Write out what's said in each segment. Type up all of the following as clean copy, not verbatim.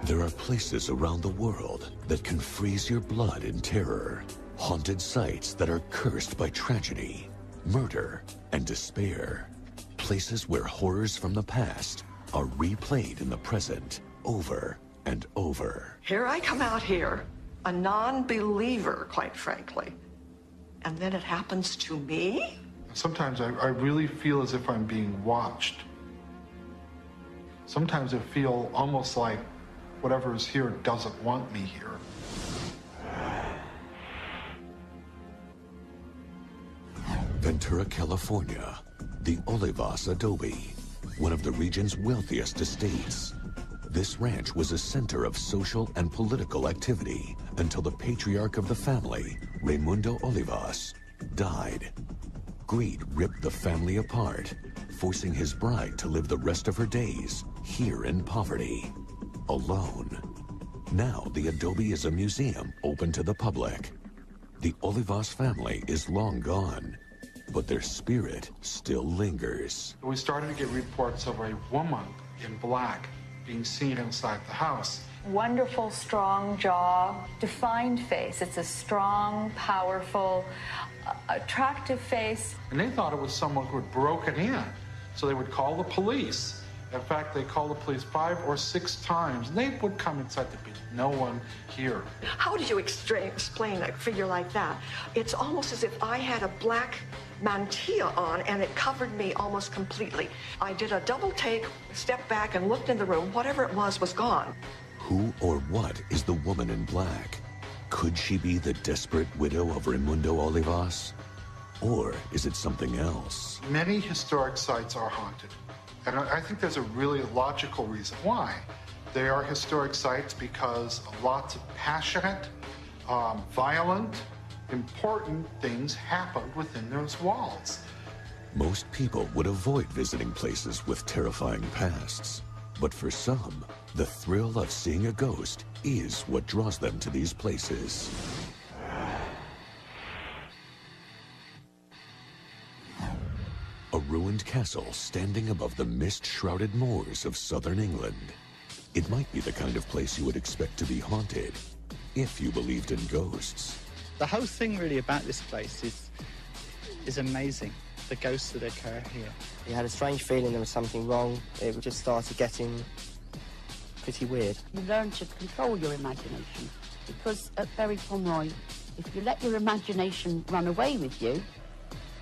There are places around the world that can freeze your blood in terror. Haunted sites that are cursed by tragedy, murder, and despair. Places where horrors from the past are replayed in the present over and over. Here I come out here, a non-believer, quite frankly. And then it happens to me? Sometimes I really feel as if I'm being watched. Sometimes I feel almost like whatever is here doesn't want me here. Ventura, California, the Olivas Adobe, one of the region's wealthiest estates. This ranch was a center of social and political activity until the patriarch of the family, Raimundo Olivas, died. Greed ripped the family apart, forcing his bride to live the rest of her days here in poverty, alone. Now the Adobe is a museum open to the public. The Olivas family is long gone, but their spirit still lingers. We started to get reports of a woman in black being seen inside the house. Wonderful, strong jaw, defined face. It's a strong, powerful, attractive face. And they thought it was someone who had broken in. So they would call the police. In fact, they called the police 5 or 6 times, and they would come inside the beach. No one here. How do you explain a figure like that? It's almost as if I had a black mantilla on and it covered me almost completely. I did a double take, stepped back and looked in the room. Whatever it was gone. Who or what is the woman in black? Could she be the desperate widow of Raimundo Olivas? Or is it something else? Many historic sites are haunted. And I think there's a really logical reason why. They are historic sites because lots of passionate, violent, important things happened within those walls. Most people would avoid visiting places with terrifying pasts. But for some, the thrill of seeing a ghost is what draws them to these places. A ruined castle standing above the mist-shrouded moors of southern England. It might be the kind of place you would expect to be haunted if you believed in ghosts. The whole thing really about this place is amazing, the ghosts that occur here. You had a strange feeling there was something wrong. It just started getting pretty weird. You learn to control your imagination, because at Berry Pomeroy, if you let your imagination run away with you,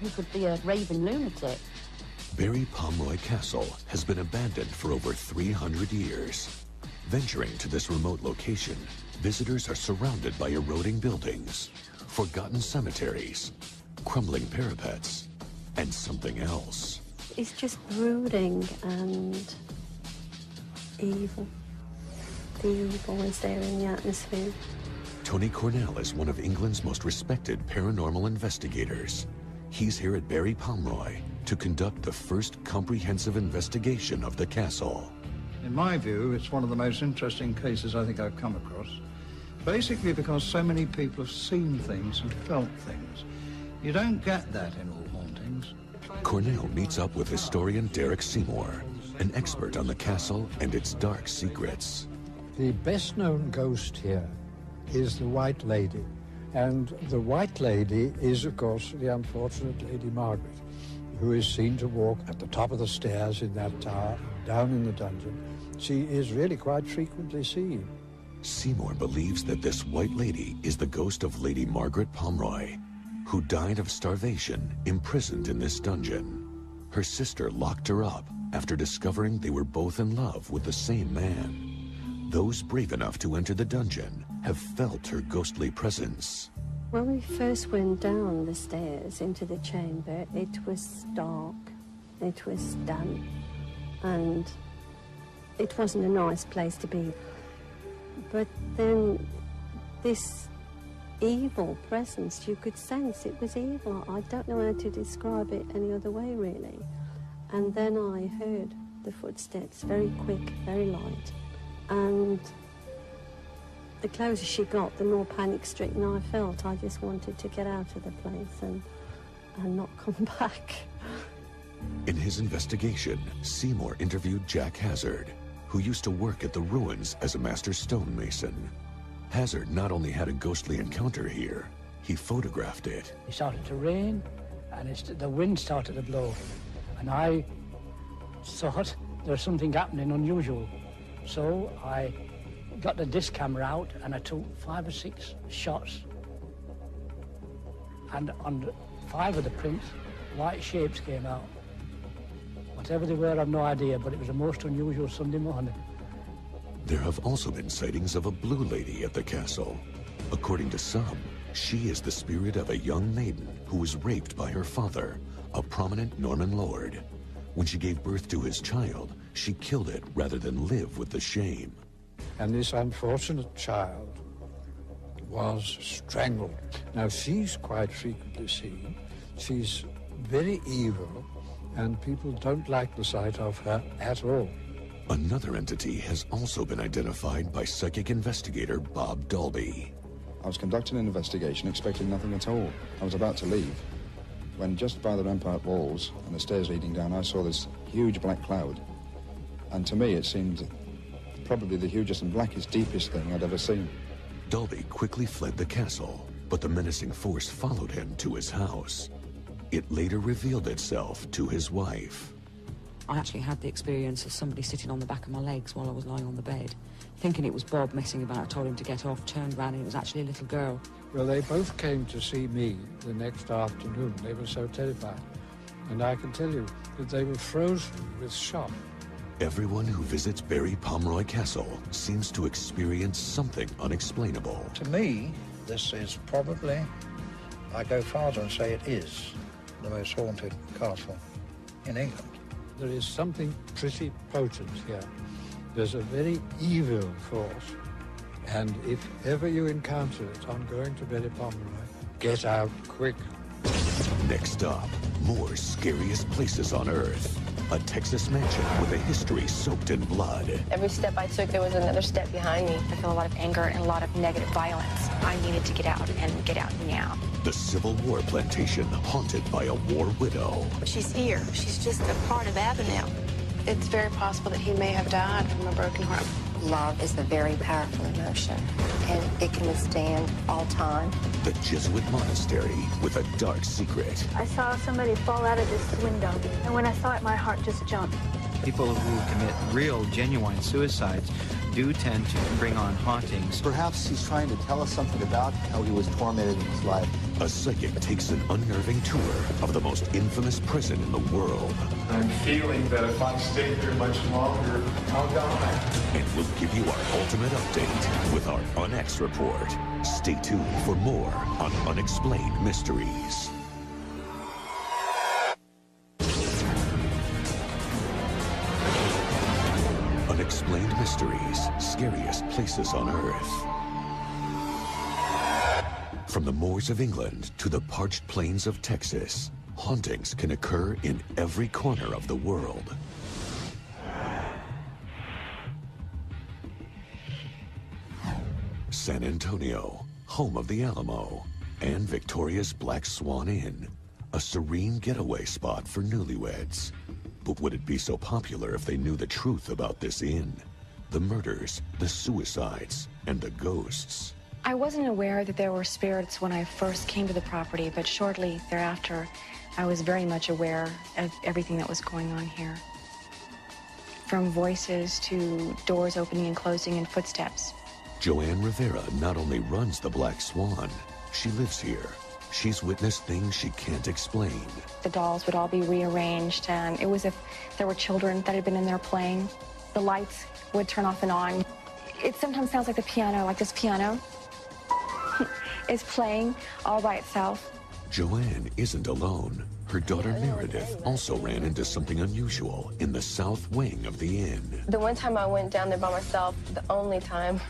you could be a raving lunatic. Berry Pomeroy Castle has been abandoned for over 300 years. Venturing to this remote location, visitors are surrounded by eroding buildings, forgotten cemeteries, crumbling parapets, and something else. It's just brooding and evil. The evil is there in the atmosphere. Tony Cornell is one of England's most respected paranormal investigators. He's here at Berry Pomeroy to conduct the first comprehensive investigation of the castle. In my view, it's one of the most interesting cases I think I've come across. Basically because so many people have seen things and felt things. You don't get that in all hauntings. Cornell meets up with historian Derek Seymour, an expert on the castle and its dark secrets. The best-known ghost here is the White Lady. And the White Lady is, of course, the unfortunate Lady Margaret, who is seen to walk at the top of the stairs in that tower, down in the dungeon. She is really quite frequently seen. Seymour believes that this White Lady is the ghost of Lady Margaret Pomeroy, who died of starvation imprisoned in this dungeon. Her sister locked her up after discovering they were both in love with the same man. Those brave enough to enter the dungeon have felt her ghostly presence. When we first went down the stairs into the chamber, it was dark, it was damp, and it wasn't a nice place to be. But then this evil presence, you could sense it was evil. I don't know how to describe it any other way, really. And then I heard the footsteps, very quick, very light. And the closer she got, the more panic-stricken I felt. I just wanted to get out of the place and not come back. In his investigation, Seymour interviewed Jack Hazard, who used to work at the ruins as a master stonemason. Hazard not only had a ghostly encounter here, he photographed it. It started to rain, and the wind started to blow. And I thought there was something happening unusual. So I got the disc camera out, and I took 5 or 6 shots. And on 5 of the prints, white shapes came out. Whatever they were, I've no idea, but it was the most unusual Sunday morning. There have also been sightings of a blue lady at the castle. According to some, she is the spirit of a young maiden who was raped by her father, a prominent Norman lord. When she gave birth to his child, she killed it rather than live with the shame. And this unfortunate child was strangled. Now, she's quite frequently seen. She's very evil, and people don't like the sight of her at all. Another entity has also been identified by psychic investigator Bob Dolby. I was conducting an investigation, expecting nothing at all. I was about to leave, when just by the rampart walls and the stairs leading down, I saw this huge black cloud. And to me, it seemed probably the hugest and blackest, deepest thing I'd ever seen. Dolby quickly fled the castle, but the menacing force followed him to his house. It later revealed itself to his wife. I actually had the experience of somebody sitting on the back of my legs while I was lying on the bed, thinking it was Bob messing about. I told him to get off, turned around, and it was actually a little girl. Well, they both came to see me the next afternoon. They were so terrified. And I can tell you that they were frozen with shock. Everyone who visits Barry Pomeroy Castle seems to experience something unexplainable. To me, this is probably, I go farther and say it is, the most haunted castle in England. There is something pretty potent here. There's a very evil force. And if ever you encounter it on going to Barry Pomeroy, get out quick. Next up, more scariest places on Earth. A Texas mansion with a history soaked in blood. Every step I took, there was another step behind me. I feel a lot of anger and a lot of negative violence. I needed to get out and get out now. The Civil War plantation haunted by a war widow. She's here. She's just a part of Avenel. It's very possible that he may have died from a broken heart. Love is a very powerful emotion, and it can withstand all time. The Jesuit monastery with a dark secret. I saw somebody fall out of this window, and when I saw it, my heart just jumped. People who commit real, genuine suicides do tend to bring on hauntings. Perhaps he's trying to tell us something about how he was tormented in his life. A psychic takes an unnerving tour of the most infamous prison in the world. I'm feeling that if I stay here much longer, I'll die. And we'll give you our ultimate update with our UnX report. Stay tuned for more on Unexplained Mysteries. Unexplained Mysteries, scariest places on Earth. From the moors of England to the parched plains of Texas, hauntings can occur in every corner of the world. San Antonio, home of the Alamo, and Victoria's Black Swan Inn, a serene getaway spot for newlyweds. But would it be so popular if they knew the truth about this inn? The murders, the suicides, and the ghosts. I wasn't aware that there were spirits when I first came to the property, but shortly thereafter, I was very much aware of everything that was going on here. From voices to doors opening and closing and footsteps. Joanne Rivera not only runs the Black Swan, she lives here. She's witnessed things she can't explain. The dolls would all be rearranged, and it was as if there were children that had been in there playing. The lights would turn off and on. It sometimes sounds like the piano, like this piano is playing all by itself. Joanne isn't alone. Her daughter Meredith also ran into something unusual in the south wing of the inn. The one time I went down there by myself, the only time,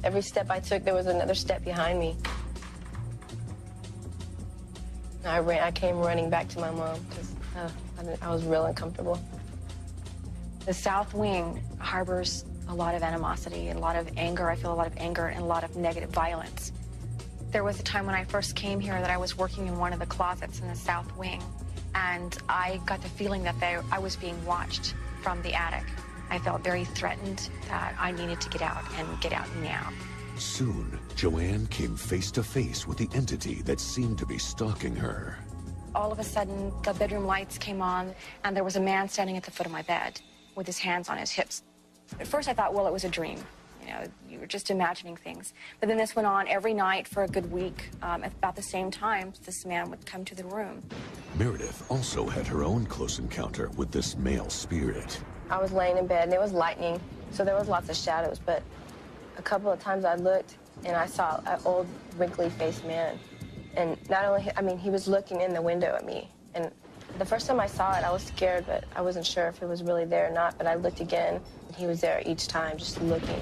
every step I took, there was another step behind me. I came running back to my mom because I was real uncomfortable. The south wing harbors a lot of animosity and a lot of anger. I feel a lot of anger and a lot of negative violence. There was a time when I first came here that I was working in one of the closets in the south wing, and I got the feeling that I was being watched from the attic. I felt very threatened that I needed to get out and get out now. Soon, Joanne came face to face with the entity that seemed to be stalking her. All of a sudden, the bedroom lights came on, and there was a man standing at the foot of my bed with his hands on his hips. At first, I thought, well, it was a dream. You know, you were just imagining things. But then this went on every night for a good week. At about the same time, this man would come to the room. Meredith also had her own close encounter with this male spirit. I was laying in bed, and it was lightning, so there was lots of shadows, but a couple of times I looked, and I saw an old, wrinkly-faced man. And not only, I mean, he was looking in the window at me. And the first time I saw it, I was scared, but I wasn't sure if it was really there or not. But I looked again, and he was there each time, just looking.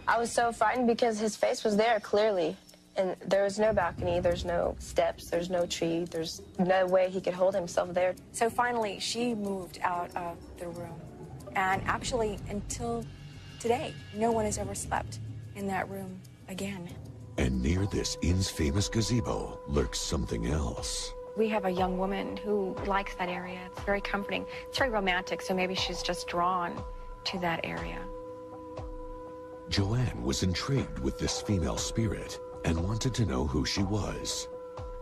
I was so frightened because his face was there clearly. And there was no balcony, there's no steps, there's no tree, there's no way he could hold himself there. So finally, she moved out of the room. And actually, until today, no one has ever slept in that room again. And near this inn's famous gazebo lurks something else. We have a young woman who likes that area. It's very comforting. It's very romantic, so maybe she's just drawn to that area. Joanne was intrigued with this female spirit and wanted to know who she was.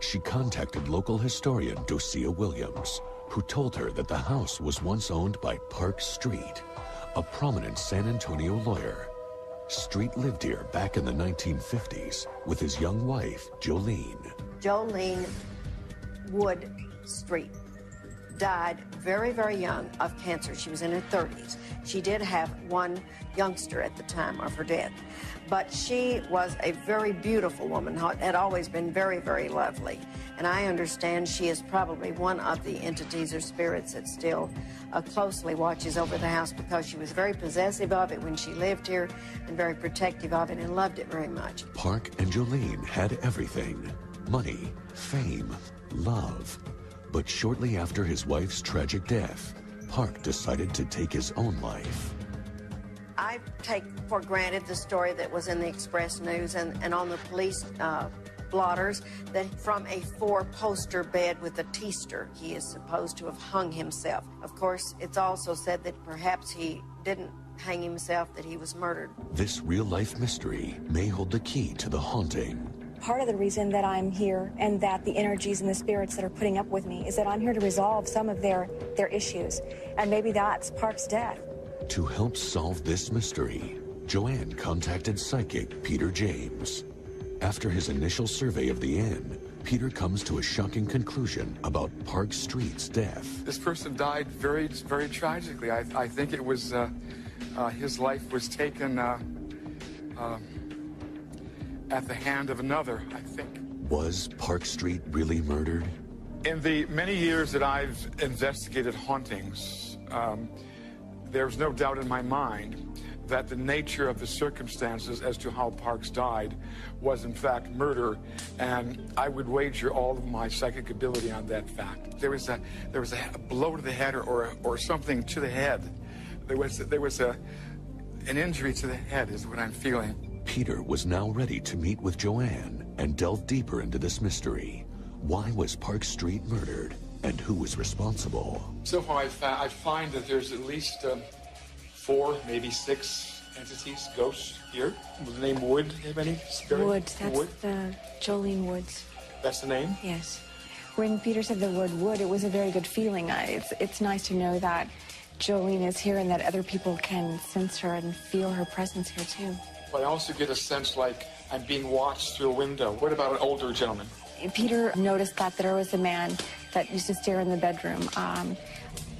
She contacted local historian Dosia Williams, who told her that the house was once owned by Park Street, a prominent San Antonio lawyer. Street lived here back in the 1950s with his young wife, Jolene. Jolene Wood Street died very, very young of cancer. She was in her 30s. She did have one youngster at the time of her death. But she was a very beautiful woman, had always been very, very lovely. And I understand she is probably one of the entities or spirits that still closely watches over the house, because she was very possessive of it when she lived here and very protective of it and loved it very much. Park and Jolene had everything: money, fame, love. But shortly after his wife's tragic death, Park decided to take his own life. I take for granted the story that was in the Express News and on the police blotters, that from a 4-poster bed with a teaster, he is supposed to have hung himself. Of course, it's also said that perhaps he didn't hang himself, that he was murdered. This real-life mystery may hold the key to the haunting. Part of the reason that I'm here and that the energies and the spirits that are putting up with me is that I'm here to resolve some of their issues. And maybe that's Park's death. To help solve this mystery, Joanne contacted psychic Peter James. After his initial survey of the inn, Peter comes to a shocking conclusion about Park Street's death. This person died very, very tragically. I think it was, his life was taken at the hand of another, I think. Was Park Street really murdered? In the many years that I've investigated hauntings, there's no doubt in my mind that the nature of the circumstances as to how Parks died was in fact murder, and I would wager all of my psychic ability on that fact. There was a blow to the head or something to the head. There was an injury to the head is what I'm feeling. Peter was now ready to meet with Joanne and delve deeper into this mystery. Why was Park Street murdered, and who was responsible? So far I find that there's at least 4, maybe 6 entities, ghosts here. Was the name Wood? Have any spirit? Wood, that's the Jolene Woods. That's the name? Yes. When Peter said the word wood, it was a very good feeling. It's nice to know that Jolene is here and that other people can sense her and feel her presence here too. But I also get a sense like I'm being watched through a window. What about an older gentleman? Peter noticed that there was a man that used to stare in the bedroom.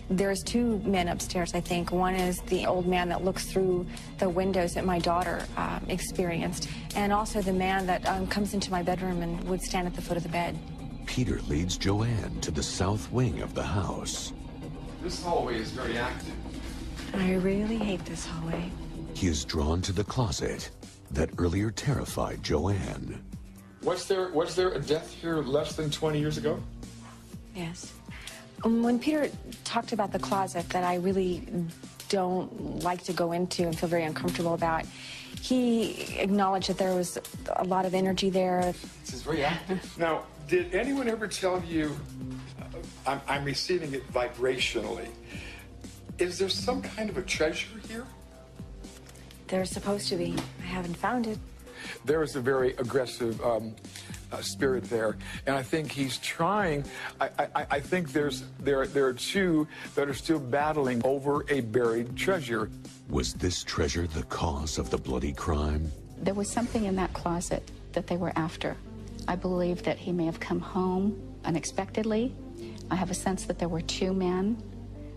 There's 2 men upstairs, I think. One is the old man that looks through the windows that my daughter experienced, and also the man that comes into my bedroom and would stand at the foot of the bed. Peter leads Joanne to the south wing of the house. This hallway is very active. I really hate this hallway. He is drawn to the closet that earlier terrified Joanne. Was there a death here less than 20 years ago? Yes. When Peter talked about the closet that I really don't like to go into and feel very uncomfortable about, he acknowledged that there was a lot of energy there. This is very active. Now, did anyone ever tell you, I'm receiving it vibrationally, Is there some kind of a treasure here? There's supposed to be. I haven't found it. There is a very aggressive spirit there, and I think he's trying. I think there are two that are still battling over a buried treasure. Was this treasure the cause of the bloody crime? There was something in that closet that they were after. I believe that he may have come home unexpectedly. I have a sense that there were two men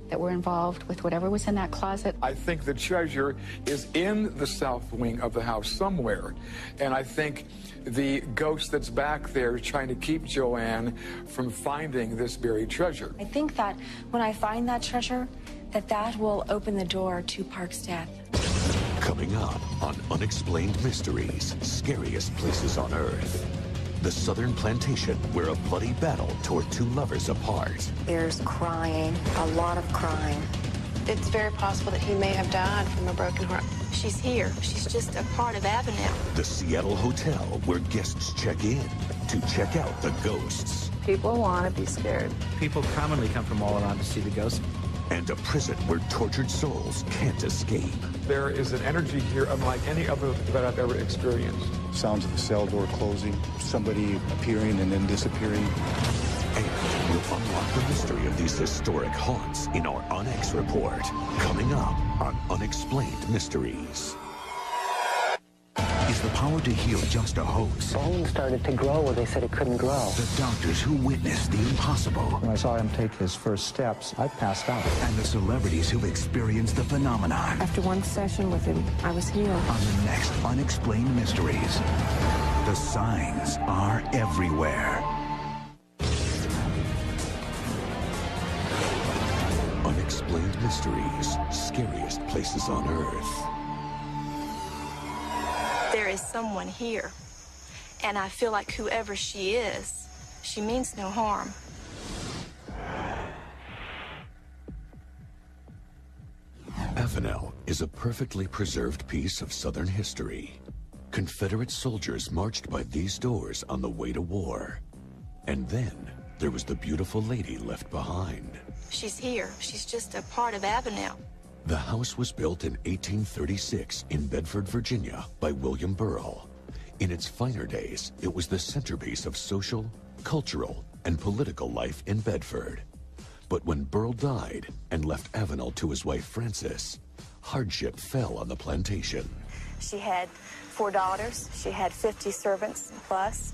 that were involved with whatever was in that closet. I think the treasure is in the south wing of the house somewhere, and I think the ghost that's back there is trying to keep Joanne from finding this buried treasure. I think that when I find that treasure, that will open the door to Park's death. Coming up on Unexplained Mysteries, Scariest Places on Earth. The southern plantation where a bloody battle tore two lovers apart. There's crying, a lot of crying. It's very possible that he may have died from a broken heart. She's here. She's just a part of Avenel. The Seattle hotel where guests check in to check out the ghosts. People want to be scared. People commonly come from all around to see the ghosts. And a prison where tortured souls can't escape. There is an energy here unlike any other that I've ever experienced. Sounds of the cell door closing, somebody appearing and then disappearing. And we'll unlock the mystery of these historic haunts in our UnX report. Coming up on Unexplained Mysteries. Is the power to heal just a hoax? Bone started to grow where they said it couldn't grow. The doctors who witnessed the impossible. When I saw him take his first steps, I passed out. And the celebrities who've experienced the phenomenon. After one session with him, I was healed. On the next Unexplained Mysteries, the signs are everywhere. Unexplained Mysteries, Scariest Places on Earth. There is someone here, and I feel like whoever she is, she means no harm. Avenel is a perfectly preserved piece of Southern history. Confederate soldiers marched by these doors on the way to war. And then there was the beautiful lady left behind. She's here. She's just a part of Avenel. The house was built in 1836 in Bedford, Virginia by William Burrell. In its finer days, it was the centerpiece of social, cultural, and political life in Bedford. But when Burrell died and left Avenel to his wife Frances, hardship fell on the plantation. She had 4 daughters. She had 50 servants plus.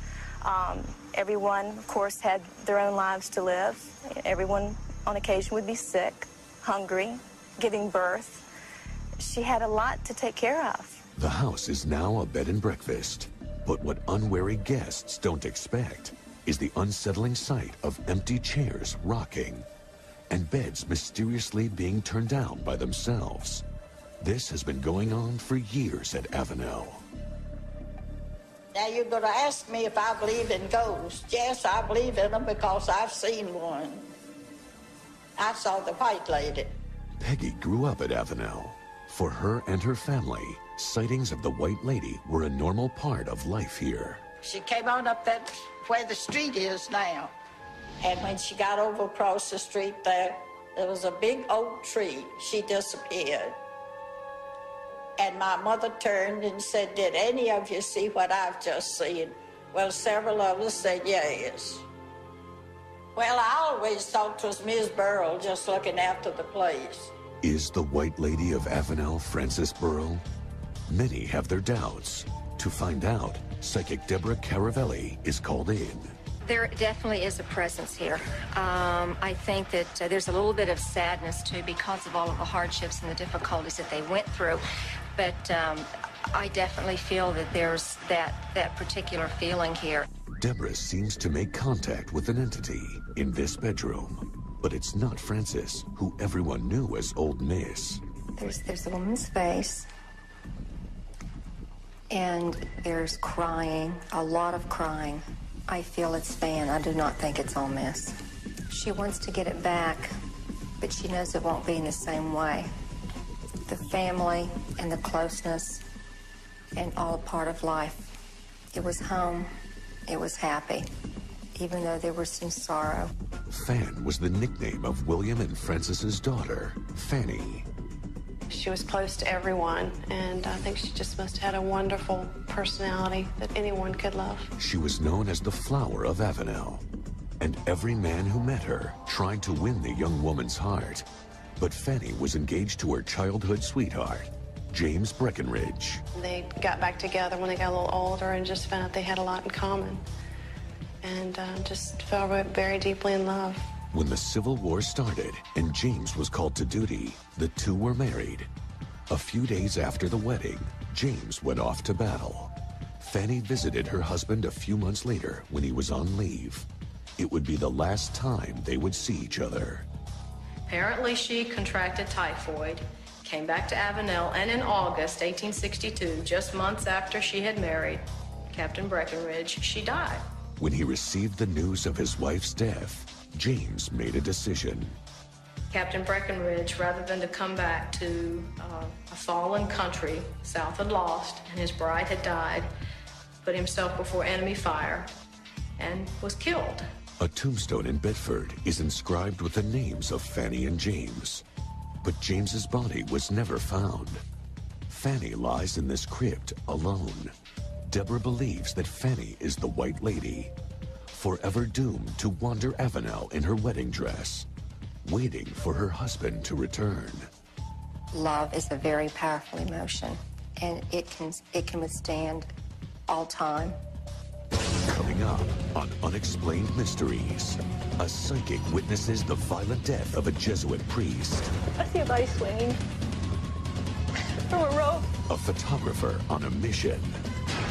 Everyone, of course, had their own lives to live. Everyone on occasion would be sick, hungry, giving birth. She had a lot to take care of. The house is now a bed and breakfast, but what unwary guests don't expect is the unsettling sight of empty chairs rocking and beds mysteriously being turned down by themselves. This has been going on for years at Avenel. Now you're going to ask me if I believe in ghosts. Yes, I believe in them because I've seen one. I saw the white lady. Peggy grew up at Avenel. For her and her family, sightings of the White Lady were a normal part of life here. She came on up that where the street is now. And when she got over across the street there was a big oak tree. She disappeared. And my mother turned and said, "Did any of you see what I've just seen?" Well, several of us said yes. Well, I always thought it was Miss Burrell just looking after the place. Is the White Lady of Avenel Frances Burrell? Many have their doubts. To find out, psychic Deborah Caravelli is called in. There definitely is a presence here. I think that there's a little bit of sadness, too, because of all of the hardships and the difficulties that they went through. But I definitely feel that there's that particular feeling here. Deborah seems to make contact with an entity in this bedroom. But it's not Frances, who everyone knew as Old Miss. There's a woman's face. And there's crying, a lot of crying. I feel it's Van. I do not think it's Ole Miss. She wants to get it back, but she knows it won't be in the same way. The family and the closeness and all part of life. It was home. It was happy, even though there was some sorrow. Fan was the nickname of William and Frances's daughter, Fanny. She was close to everyone, and I think she just must have had a wonderful personality that anyone could love. She was known as the flower of Avenel, and every man who met her tried to win the young woman's heart. But Fanny was engaged to her childhood sweetheart, James Breckenridge. They got back together when they got a little older and just found out they had a lot in common, and just fell very deeply in love. When the Civil War started and James was called to duty, the two were married. A few days after the wedding, James went off to battle. Fanny visited her husband a few months later when he was on leave. It would be the last time they would see each other. Apparently she contracted typhoid, came back to Avenel, and in August 1862, just months after she had married Captain Breckenridge, she died. When he received the news of his wife's death, James made a decision. Captain Breckenridge, rather than to come back to a fallen country, South had lost, and his bride had died, put himself before enemy fire and was killed. A tombstone in Bedford is inscribed with the names of Fanny and James. But James's body was never found. Fanny lies in this crypt alone. Deborah believes that Fanny is the White Lady, forever doomed to wander Avenel in her wedding dress, waiting for her husband to return. Love is a very powerful emotion, and it can withstand all time. Coming up on Unexplained Mysteries, a psychic witnesses the violent death of a Jesuit priest. I see a body swinging from a rope. A photographer on a mission.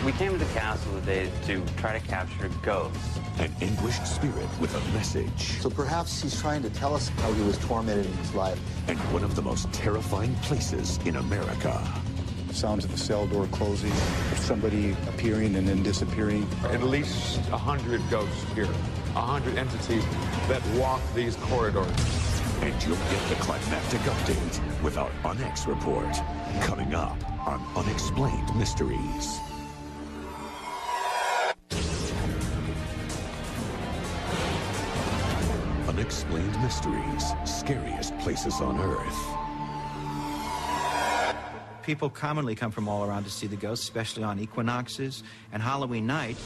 We came to the castle today to try to capture ghosts. An anguished spirit with a message. So perhaps he's trying to tell us how he was tormented in his life. And one of the most terrifying places in America. Sounds of the cell door closing, somebody appearing and then disappearing. At least 100 ghosts here, 100 entities that walk these corridors. And you'll get the climactic update with our UNX report, coming up on Unexplained Mysteries. Unexplained Mysteries, scariest places on Earth. People commonly come from all around to see the ghosts, especially on equinoxes and Halloween night.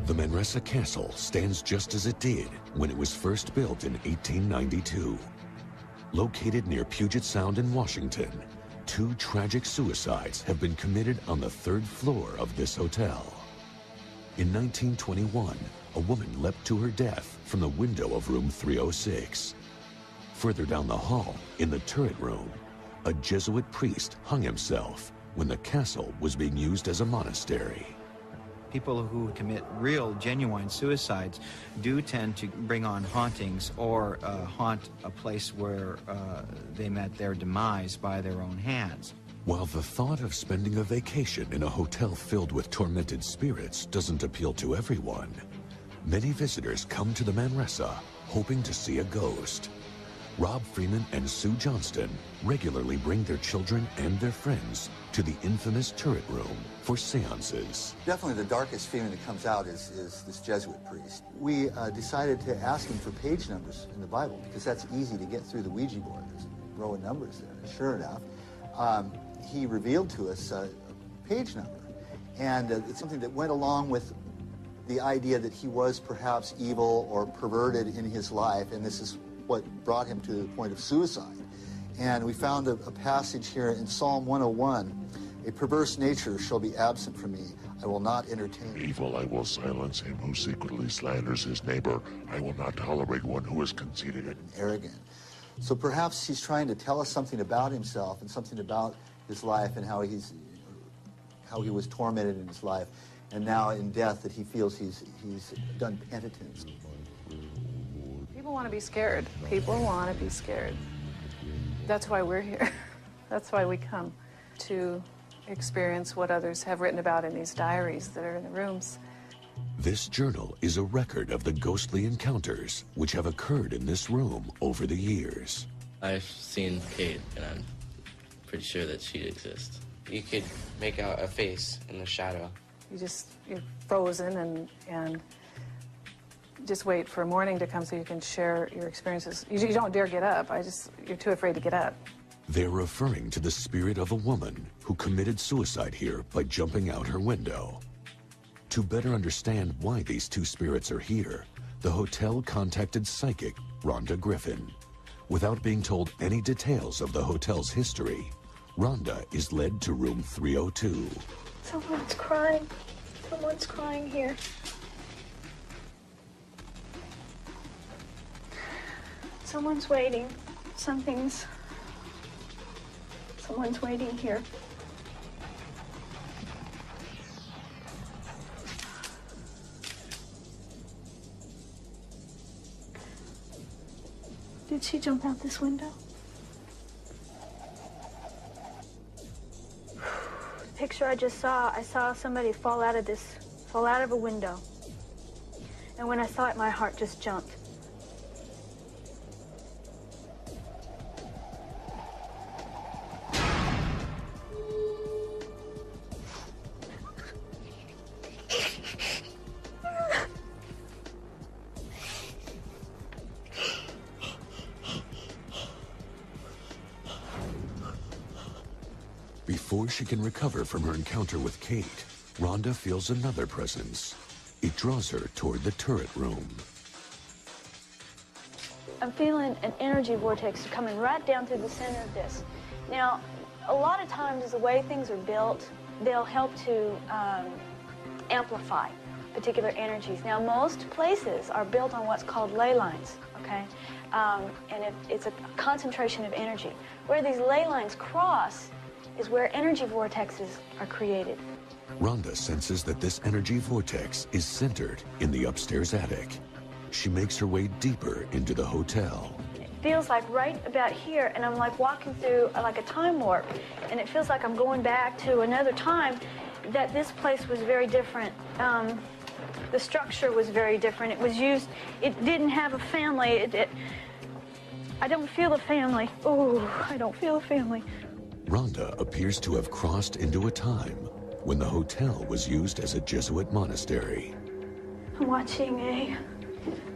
The Manresa Castle stands just as it did when it was first built in 1892. Located near Puget Sound in Washington, 2 tragic suicides have been committed on the 3rd floor of this hotel. In 1921, a woman leapt to her death from the window of room 306. Further down the hall, in the turret room, a Jesuit priest hung himself when the castle was being used as a monastery. People who commit real, genuine suicides do tend to bring on hauntings or haunt a place where they met their demise by their own hands. While the thought of spending a vacation in a hotel filled with tormented spirits doesn't appeal to everyone, many visitors come to the Manresa hoping to see a ghost. Rob Freeman and Sue Johnston regularly bring their children and their friends to the infamous turret room for seances. Definitely the darkest feeling that comes out is this Jesuit priest. We decided to ask him for page numbers in the Bible because that's easy to get through the Ouija board. There's a row of numbers there. And sure enough, he revealed to us a page number. And it's something that went along with the idea that he was perhaps evil or perverted in his life, and this is what brought him to the point of suicide. And we found a passage here in Psalm 101, "A perverse nature shall be absent from me. I will not entertain evil. I will silence him who secretly slanders his neighbor. I will not tolerate one who is conceited and arrogant." So perhaps he's trying to tell us something about himself and something about his life and how he was tormented in his life, and now in death that he feels he's done penitence. People want to be scared. People want to be scared. That's why we're here. That's why we come, to experience what others have written about in these diaries that are in the rooms. This journal is a record of the ghostly encounters which have occurred in this room over the years. I've seen Kate, and I'm pretty sure that she exists. You could make out a face in the shadow you're frozen and just wait for morning to come so you can share your experiences. You don't dare get up. You're too afraid to get up. They're referring to the spirit of a woman who committed suicide here by jumping out her window. To better understand why these two spirits are here, the hotel contacted psychic Rhonda Griffin. Without being told any details of the hotel's history, Rhonda is led to room 302. Someone's crying. Someone's crying here. Someone's waiting. Someone's waiting here. Did she jump out this window? The picture I just saw, I saw somebody fall out of a window. And when I saw it, my heart just jumped. Before she can recover from her encounter with Kate, Rhonda feels another presence. It draws her toward the turret room. I'm feeling an energy vortex coming right down through the center of this. Now, a lot of times the way things are built, they'll help to amplify particular energies. Now, most places are built on what's called ley lines, okay? And it's a concentration of energy. Where these ley lines cross is where energy vortexes are created. Rhonda senses that this energy vortex is centered in the upstairs attic. She makes her way deeper into the hotel. It feels like right about here, and I'm like walking through like a time warp, and it feels like I'm going back to another time that this place was very different. The structure was very different. It was used, it didn't have a family. I don't feel a family. Oh, I don't feel a family. Rhonda appears to have crossed into a time when the hotel was used as a Jesuit monastery. I'm watching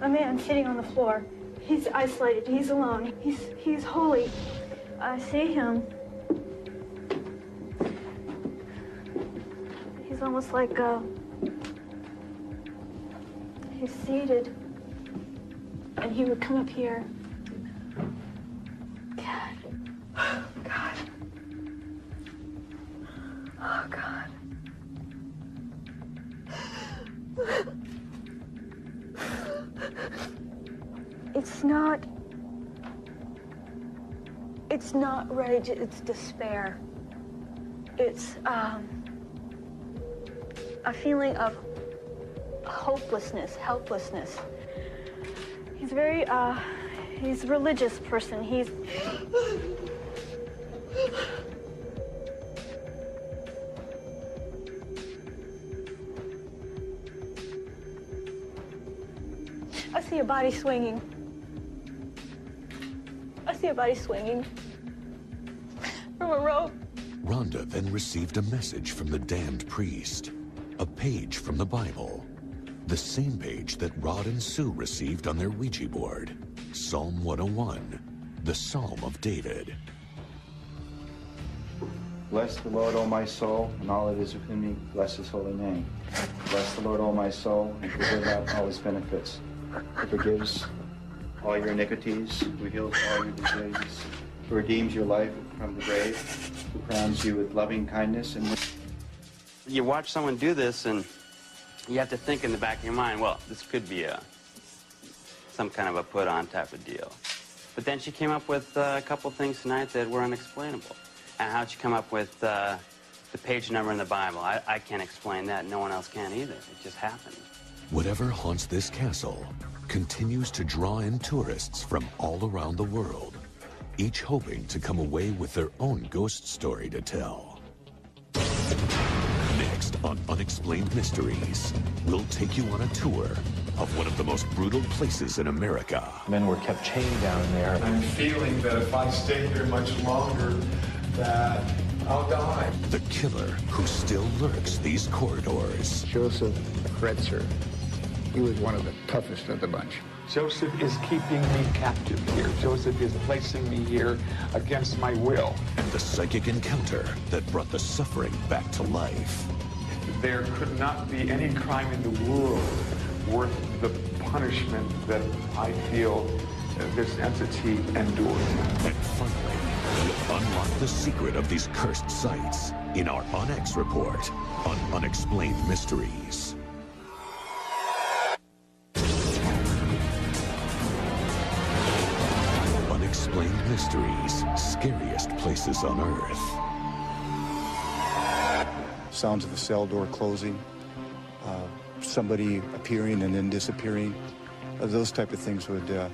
a man sitting on the floor. He's isolated, he's alone, he's holy. I see him. He's almost like, he's seated. And he would come up here. God. God. Oh, God. It's not rage, it's despair. It's a feeling of hopelessness, helplessness. He's he's a religious person. I see a body swinging. I see a body swinging from a rope. Rhonda then received a message from the damned priest, a page from the Bible, the same page that Rod and Sue received on their Ouija board, Psalm 101, the Psalm of David. Bless the Lord, O my soul, and all that is within me, bless his holy name. Bless the Lord, O my soul, and forget not all his benefits, who forgives all your iniquities, who heals all your diseases, who redeems your life from the grave, who crowns you with loving kindness and... You watch someone do this, and you have to think in the back of your mind, well, this could be some kind of a put-on type of deal. But then she came up with a couple things tonight that were unexplainable. And how'd she come up with the page number in the Bible? I can't explain that. No one else can either. It just happened. Whatever haunts this castle continues to draw in tourists from all around the world, each hoping to come away with their own ghost story to tell. Next on Unexplained Mysteries, we'll take you on a tour of one of the most brutal places in America. Men were kept chained down there. I'm feeling that if I stay here much longer, that I'll die. The killer who still lurks these corridors. Joseph Kretzer. He was one of the toughest of the bunch. Joseph is keeping me captive here. Joseph is placing me here against my will. And the psychic encounter that brought the suffering back to life. There could not be any crime in the world worth the punishment that I feel this entity endured. And finally, we'll unlock the secret of these cursed sites in our On X report on Unexplained Mysteries. Unexplained Mysteries, scariest places on Earth. Sounds of a cell door closing, somebody appearing and then disappearing. Those type of things would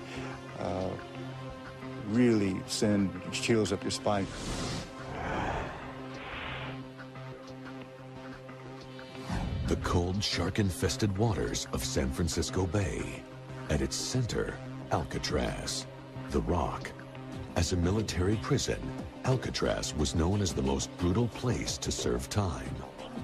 really send chills up your spine. The cold, shark-infested waters of San Francisco Bay. At its center, Alcatraz, the Rock. As a military prison, Alcatraz was known as the most brutal place to serve time.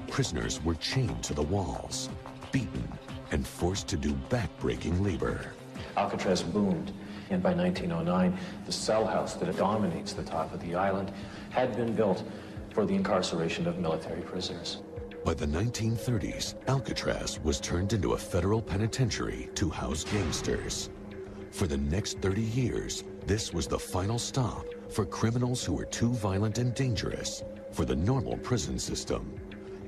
Prisoners were chained to the walls, beaten, and forced to do back-breaking labor. Alcatraz boomed, and by 1909, the cell house that dominates the top of the island had been built for the incarceration of military prisoners. By the 1930s, Alcatraz was turned into a federal penitentiary to house gangsters. For the next 30 years, this was the final stop for criminals who were too violent and dangerous for the normal prison system.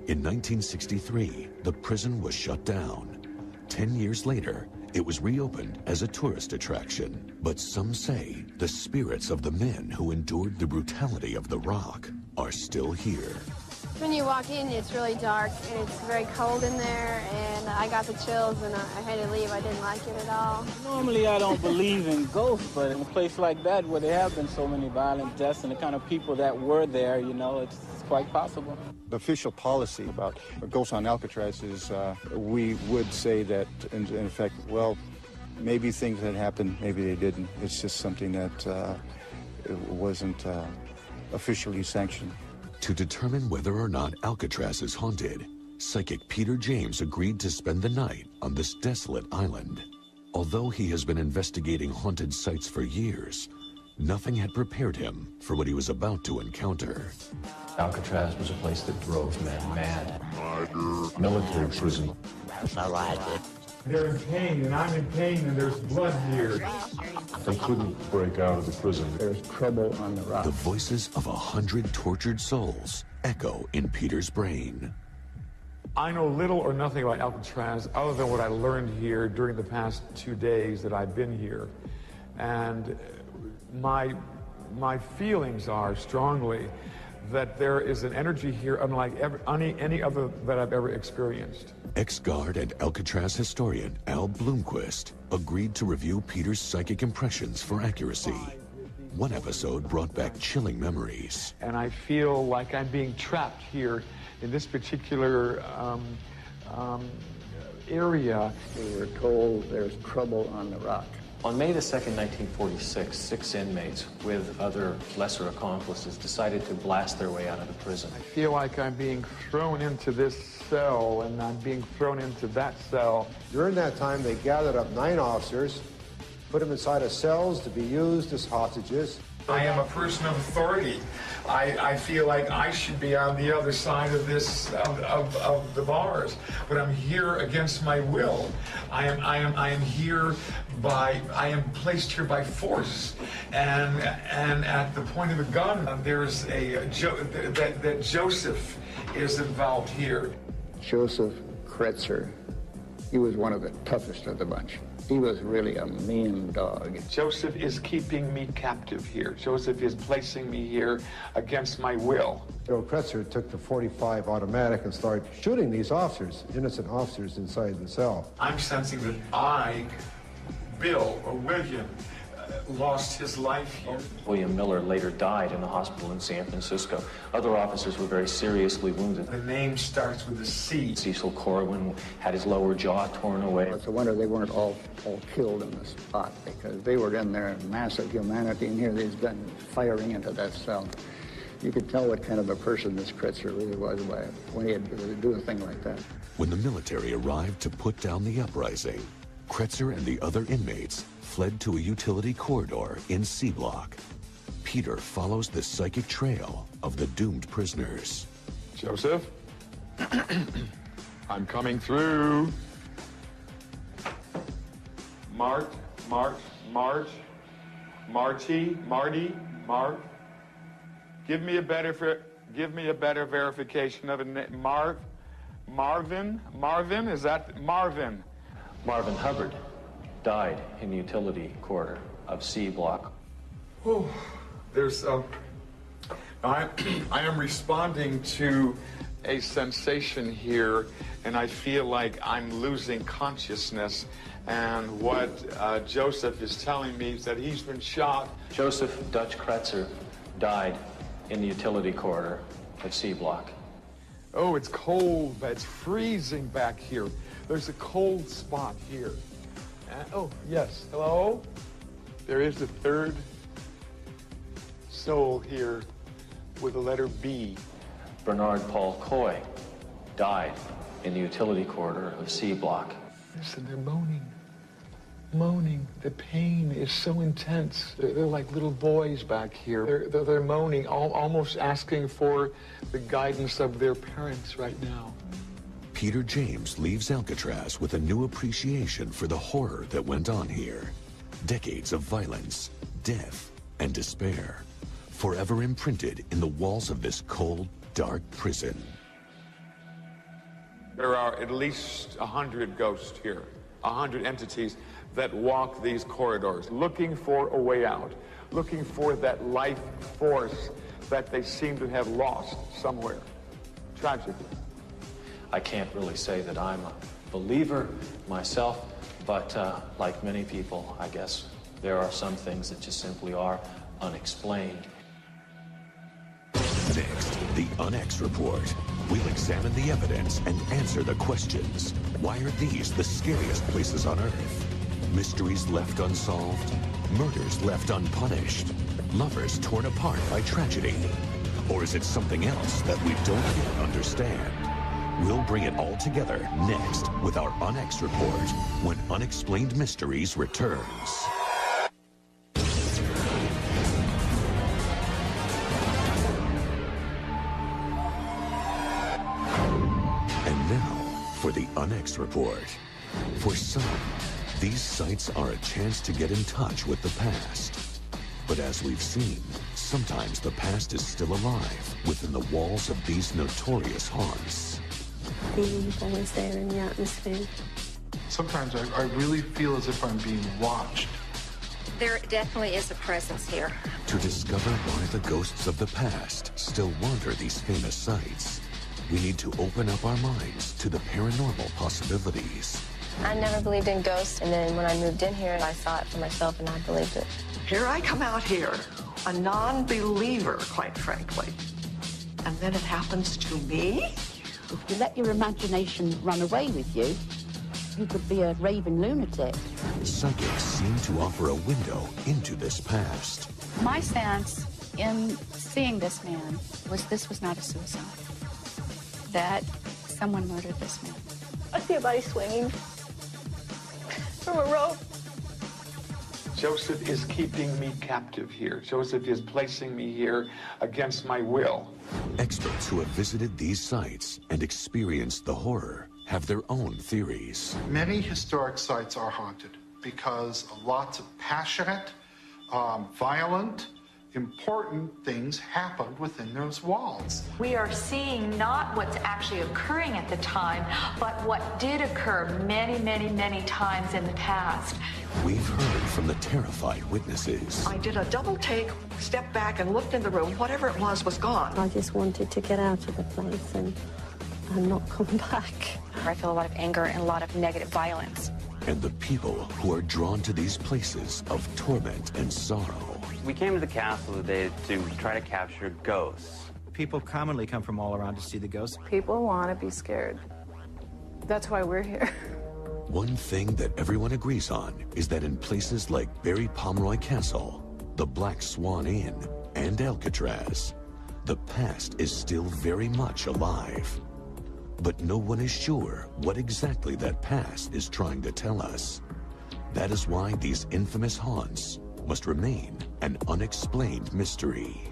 In 1963, the prison was shut down. 10 years later, it was reopened as a tourist attraction. But some say the spirits of the men who endured the brutality of the Rock are still here. When you walk in, it's really dark, and it's very cold in there, and I got the chills, and I had to leave. I didn't like it at all. Normally, I don't believe in ghosts, but in a place like that where there have been so many violent deaths and the kind of people that were there, you know, it's quite possible. The official policy about ghosts on Alcatraz is we would say that, in effect, well, maybe things had happened, maybe they didn't. It's just something that wasn't officially sanctioned. To determine whether or not Alcatraz is haunted, psychic Peter James agreed to spend the night on this desolate island. Although he has been investigating haunted sites for years, nothing had prepared him for what he was about to encounter. Alcatraz was a place that drove men mad. Military prison. I like it. They're in pain, and I'm in pain, and there's blood here. They couldn't break out of the prison. There's trouble on the rock. The voices of 100 tortured souls echo in Peter's brain. I know little or nothing about Alcatraz other than what I learned here during the past 2 days that I've been here. And my feelings are strongly that there is an energy here unlike any other that I've ever experienced. Ex-guard and Alcatraz historian Al Bloomquist agreed to review Peter's psychic impressions for accuracy. One episode brought back chilling memories. And I feel like I'm being trapped here in this particular area. We were told there's trouble on the rock. On May the 2nd, 1946, 6 inmates with other lesser accomplices decided to blast their way out of the prison. I feel like I'm being thrown into this cell, and I'm being thrown into that cell. During that time, they gathered up 9 officers, put them inside of cells to be used as hostages. I am a person of authority. I feel like I should be on the other side of this, of the bars, but I'm here against my will. I am here I am placed here by force, and at the point of the gun, there's that Joseph is involved here. Joseph Kretzer, he was one of the toughest of the bunch. He was really a mean dog. Joseph is keeping me captive here. Joseph is placing me here against my will. Joe Kretzer took the .45 automatic and started shooting these officers, innocent officers inside the cell. I'm sensing that Bill, or William, lost his life here. William Miller later died in the hospital in San Francisco. Other officers were very seriously wounded. The name starts with a C. Cecil Corwin had his lower jaw torn away. It's a wonder they weren't all killed in the spot, because they were in there in massive humanity, and here these guns firing into that cell. You could tell what kind of a person this Kretzer really was when he had do a thing like that. When the military arrived to put down the uprising, Kretzer and the other inmates fled to a utility corridor in C Block. Peter follows the psychic trail of the doomed prisoners. Joseph, I'm coming through. Marty, Mark. Give me a better verification of a name. Marvin, is that Marvin? Marvin Hubbard died in the utility corridor of C Block. Oh, there's I am responding to a sensation here, and I feel like I'm losing consciousness. And what Joseph is telling me is that he's been shot. Joseph Dutch Kretzer died in the utility corridor of C Block. Oh, it's cold, but it's freezing back here. There's a cold spot here. Oh, yes. Hello? There is the third soul here with the letter B. Bernard Paul Coy died in the utility corridor of C Block. Listen, they're moaning. The pain is so intense. They're like little boys back here. They're moaning, almost asking for the guidance of their parents right now. Peter James leaves Alcatraz with a new appreciation for the horror that went on here. Decades of violence, death, and despair, forever imprinted in the walls of this cold, dark prison. There are at least 100 ghosts here, 100 entities that walk these corridors, looking for a way out, looking for that life force that they seem to have lost somewhere, tragically. I can't really say that I'm a believer myself, but like many people, I guess there are some things that just simply are unexplained. Next, the UNX report. We'll examine the evidence and answer the questions. Why are these the scariest places on Earth? Mysteries left unsolved? Murders left unpunished? Lovers torn apart by tragedy? Or is it something else that we don't yet understand? We'll bring it all together next with our UNX report when Unexplained Mysteries returns. And now for the UNX report. For some, these sites are a chance to get in touch with the past. But as we've seen, sometimes the past is still alive within the walls of these notorious haunts. Being always there in the atmosphere. Sometimes I really feel as if I'm being watched. There definitely is a presence here. To discover why the ghosts of the past still wander these famous sites, we need to open up our minds to the paranormal possibilities. I never believed in ghosts, and then when I moved in here, I saw it for myself, and I believed it. Here I come out here, a non-believer, quite frankly. And then it happens to me? If you let your imagination run away with you, you could be a raving lunatic. Psychics seem to offer a window into this past. My sense in seeing this man was this was not a suicide. That someone murdered this man. I see a body swinging from a rope. Joseph is keeping me captive here. Joseph is placing me here against my will. Experts who have visited these sites and experienced the horror have their own theories. Many historic sites are haunted because lots of passionate, violent, important things happened within those walls. We are seeing not what's actually occurring at the time, but what did occur many, many, many times in the past. We've heard from the terrified witnesses. I did a double take, stepped back and looked in the room. Whatever it was gone. I just wanted to get out of the place and not come back. I feel a lot of anger and a lot of negative violence. And the people who are drawn to these places of torment and sorrow. We came to the castle today to try to capture ghosts. People commonly come from all around to see the ghosts. People want to be scared. That's why we're here. One thing that everyone agrees on is that in places like Barry Pomeroy Castle, the Black Swan Inn, and Alcatraz, the past is still very much alive. But no one is sure what exactly that past is trying to tell us. That is why these infamous haunts must remain an unexplained mystery.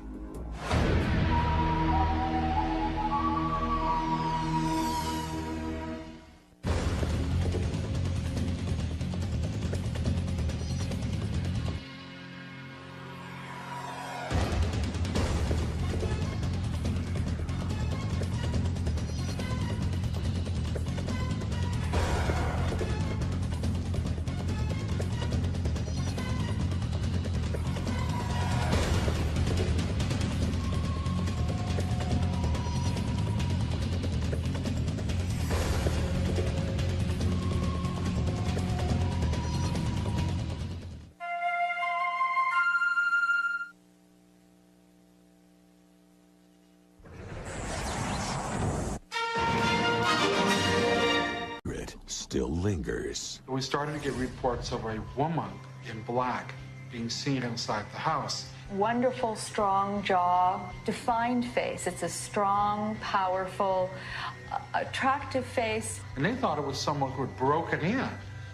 Still lingers. We started to get reports of a woman in black being seen inside the house. Wonderful, strong jaw, defined face. It's a strong, powerful, attractive face. And they thought it was someone who had broken in.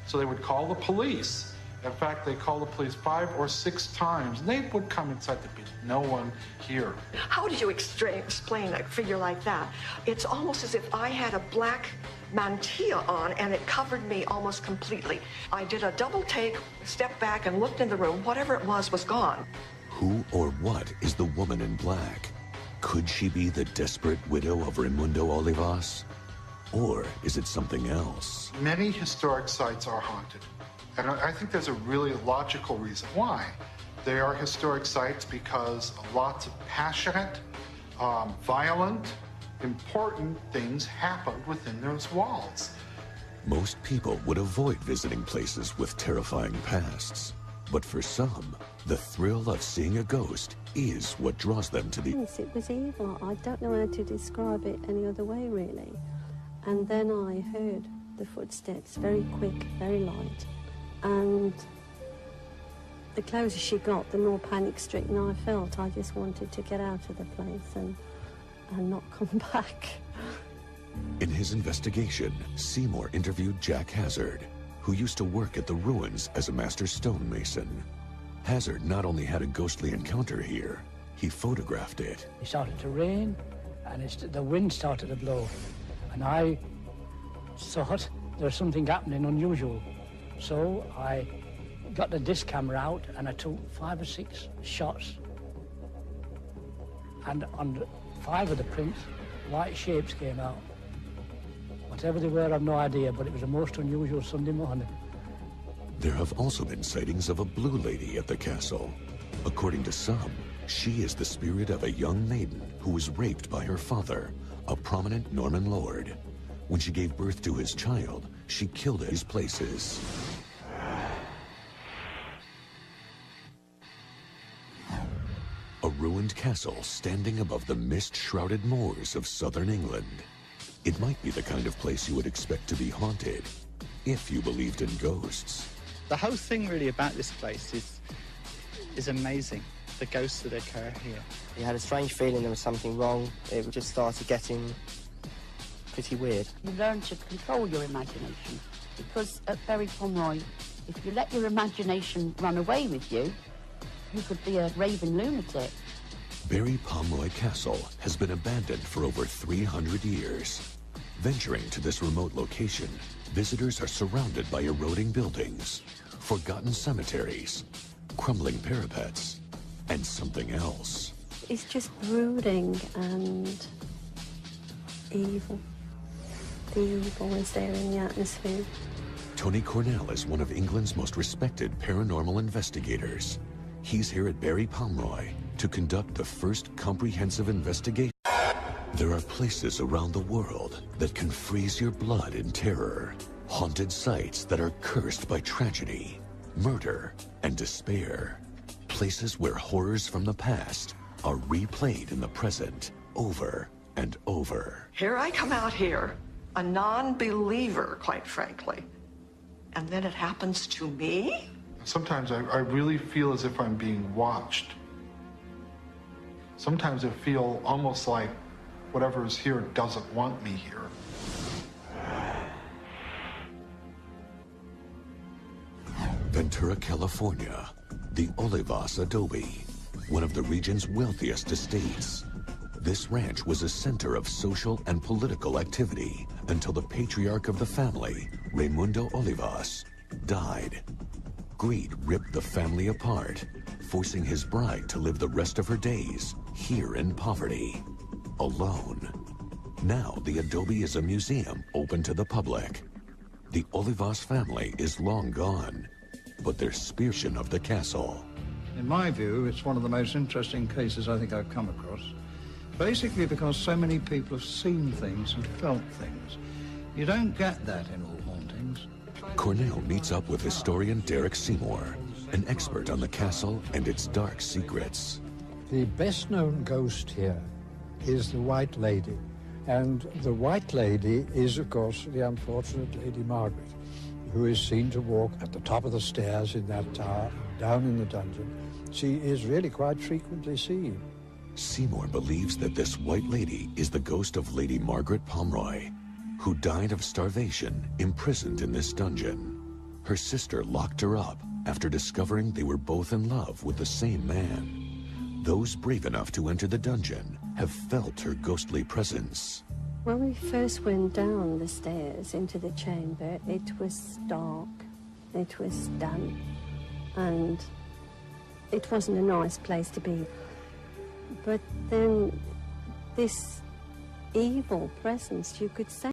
So they would call the police. In fact, they called the police 5 or 6 times. And they would come inside the beach. No one here. How do you explain a figure like that? It's almost as if I had a black mantilla on and it covered me almost completely. I did a double take, stepped back and looked in the room. Whatever it was gone. Who or what is the woman in black? Could she be the desperate widow of Raimundo Olivas? Or is it something else? Many historic sites are haunted. And I think there's a really logical reason why. They are historic sites because lots of passionate, violent, important things happened within those walls. Most people would avoid visiting places with terrifying pasts. But for some, the thrill of seeing a ghost is what draws them to the... Yes, it was evil. I don't know how to describe it any other way, really. And then I heard the footsteps, very quick, very light. And the closer she got, the more panic-stricken I felt. I just wanted to get out of the place and not come back. In his investigation, Seymour interviewed Jack Hazard, who used to work at the ruins as a master stonemason. Hazard not only had a ghostly encounter here, he photographed it. It started to rain, and the wind started to blow. And I thought there was something happening unusual. So I got the disc camera out, and I took 5 or 6 shots. And on 5 of the prints, white shapes came out. Whatever they were, I've no idea, but it was a most unusual Sunday morning. There have also been sightings of a blue lady at the castle. According to some, she is the spirit of a young maiden who was raped by her father, a prominent Norman lord. When she gave birth to his child, she killed his places. A ruined castle standing above the mist-shrouded moors of southern England. It might be the kind of place you would expect to be haunted, if you believed in ghosts. The whole thing really about this place is amazing, the ghosts that occur here. You had a strange feeling there was something wrong. It just started getting pretty weird. You learn to control your imagination, because at Berry Pomeroy, if you let your imagination run away with you, you could be a raving lunatic. Berry Pomeroy Castle has been abandoned for over 300 years. Venturing to this remote location, visitors are surrounded by eroding buildings, forgotten cemeteries, crumbling parapets, and something else. It's just brooding and evil. The evil is there in the atmosphere. Tony Cornell is one of England's most respected paranormal investigators. He's here at Berry Pomeroy to conduct the first comprehensive investigation. There are places around the world that can freeze your blood in terror. Haunted sites that are cursed by tragedy, murder, and despair. Places where horrors from the past are replayed in the present over and over. Here I come out here, a non-believer, quite frankly. And then it happens to me? Sometimes I really feel as if I'm being watched. Sometimes I feel almost like whatever is here doesn't want me here. Ventura, California, the Olivas adobe, one of the region's wealthiest estates. This ranch was a center of social and political activity until the patriarch of the family, Raimundo Olivas, died. Greed ripped the family apart, forcing his bride to live the rest of her days here in poverty, alone. Now the adobe is a museum open to the public. The Olivas family is long gone, but their spearhead of the castle. In my view, it's one of the most interesting cases I think I've come across. Basically because so many people have seen things and felt things. You don't get that in all hauntings. Cornell meets up with historian Derek Seymour, an expert on the castle and its dark secrets. The best-known ghost here is the White Lady. And the White Lady is, of course, the unfortunate Lady Margaret, who is seen to walk at the top of the stairs in that tower, down in the dungeon. She is really quite frequently seen. Seymour believes that this White Lady is the ghost of Lady Margaret Pomeroy, who died of starvation imprisoned in this dungeon. Her sister locked her up after discovering they were both in love with the same man. Those brave enough to enter the dungeon have felt her ghostly presence. When we first went down the stairs into the chamber, it was dark, it was damp, and it wasn't a nice place to be. But then this evil presence, you could say,